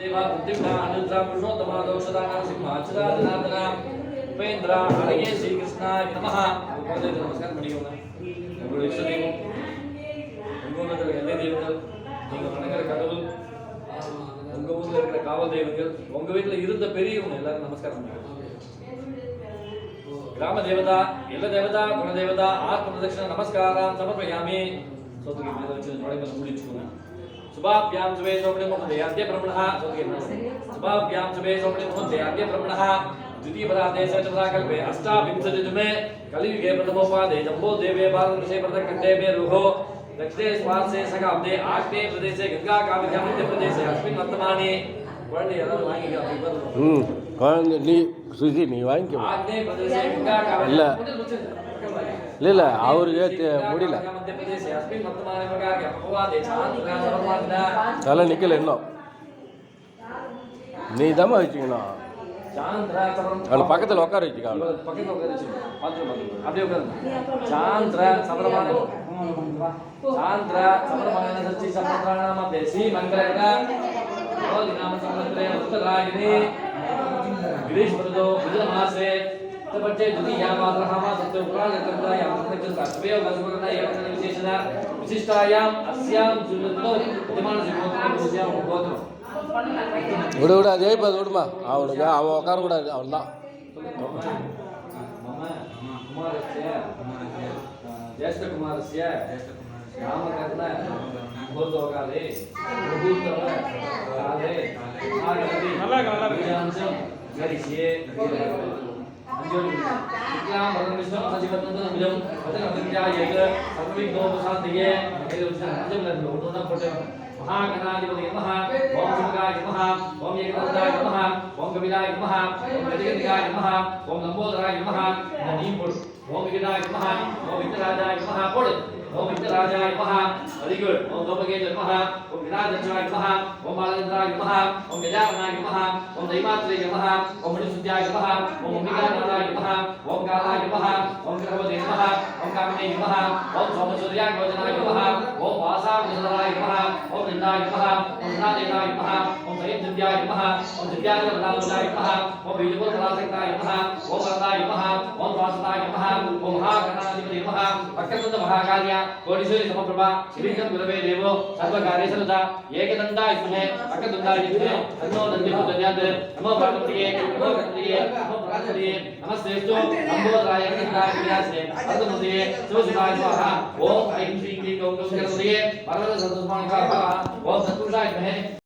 देवा बुद्धिग्ना अनुद्रा पुरुषोत्तमा दोषदाना सिंहाचला जनार्दना उपेंद्र हरये श्री कृष्णाय नमः उपादे नमस्कार பண்ணிக்கோங்க உங்களுடைய இஷ்ட தெய்வம் உங்களோட எல்லா தெய்வங்கள் நீங்க வணங்குற கடவுள் உங்க ஊர்ல இருக்கிற காவல் தெய்வங்கள் உங்க வீட்ல இருந்த பெரியவங்க எல்லாரும் நமஸ்காரம் பண்ணிக்கோங்க ग्राम देवता ಎಲ್ಲ ದೇವತಾ ಗುಣ ದೇವತಾ ಆತ್ಮ ಪ್ರದಕ್ಷಿಣ ನಮಸ್ಕಾರಾಂ ಸಮರ್ಪಯಾಮಿ ಸೋತುಗೆ ಮೇಲೆ ನೋಡಿ ಬಂದು ಕೂಡಿಸ್ಕೋಣ शुभाभ्यां शुभे सोमने मुहूर्ते ब्रह्मणः शुभाभ्यां शुभे सोमने मुहूर्ते ब्रह्मणः द्वितीय पराते चतुर्थकल्पे अष्टाविंशतितमे कलियुगे प्रथमोपादे जम्बो देवे भारतवर्षे प्रथमकण्डे मे रुहो दक्षिणे स्वार्थे सकाब्दे आग्नेये प्रदेशे गंगा कावेरी मध्य प्रदेशे अस्मिन् वर्तमाने वर्णे எல்லாரும் வாங்கிக்க குழந்தை நீ சுஜி நீ வாங்கிக்க आग्नेये प्रदेशे गंगा कावेरी இல்ல இல்ல அவருக்கு முடியல मध्य प्रदेशे अस्मिन् वर्तमाने प्रकार अपवादे चांद्रा सर्वमात्रा தலை நிக்கல இன்னும் நீ தான் வச்சுக்கணும் चांद्रा सर्वम அவளை பக்கத்தில் உட்கார வச்சுக்காங்க பக்கத்துல உட்கார வச்சு அப்படியே உட்காருங்க चांद्रा सर्वमान चांद्रा सर्वमान सच्ची समुद्राणाम देसी मंगलका दिनाम संवत्सरे उत्तरायणे गिरीश मृदो बुधमासे तपटे द्वितीया पात्रहामा सत्य पुराण करता या प्रत्यक्ष सात्वे वसवना एवं विशेषण विशिष्टायाम अस्याम जुलतो विद्यमान जीवोत्तम पूज्याम भगवतो விடு விடு அதே இப்போ விடுமா அவனுக்கு அவன் உட்காரக்கூடாது அவன் தான் ज्येष्ठ कुमारस्य नामकरण मुहूर्तकाले मुहूर्तकाले आगति गरिष्ये अंजलि शुक्लां वरदं विष्णुं सजीवतं विजं वचनं विद्यायेत सर्वविघ्नोपशान्तये महागणाधिपति नमः ओम शिवाय नमः ओम एकदन्ताय नमः ओम कपिलाय नमः ओम गजगंधिकाय नमः ओम लंबोदराय नमः नीपुर ओम विघ्नाय नमः ओम विघ्नराजाय नमः पुर ओम विघ्नराजाय नमः वेरी गुड ओम धूमकेतुवे नमः ओम विघ्नाध्यक्षाय नमः ओम बालचंद्राय नमः ओम गजाननाय नमः ओम दैमात्रे नमः ओम मणिसुत्याय नमः ओम अंबिकानाथाय नमः ओम कालाय नमः ओम ग्रहवते नमः ओम कामने नमः ओम सोमसूर्याय योजनाय नमः ओम वासाविनाय नमः ओम नंदाय नमः ओम नादेवाय नमः ओम सय्यद्याय नमः ओम दिव्याजवल्लाभाय नमः ओम बीजपुत्ररासक्ताय नमः ओम वरदाय नमः ओम वासुदाय नमः ओम महागणाधिपति नमः अक्कतंद महाकार्य कोटिसूर्य समप्रभा श्रीकं गुरवे देवो सर्वकार्येषु सर्वदा एकदन्ताय विद्महे अक्कतुण्डाय धीमहि तन्नो दन्ति प्रचोदयात् नमो भगवते नमो गणपतये नमो प्राणपतये नमस्तेस्तु लंबोदराय एकदन्ताय विराजते अर्धमुदये शिवशिवाय स्वाहा ओम ऐं श्रीं क्लीं गौं गणपतये परमद सत्समानका ओम सत्पुरुषाय विद्महे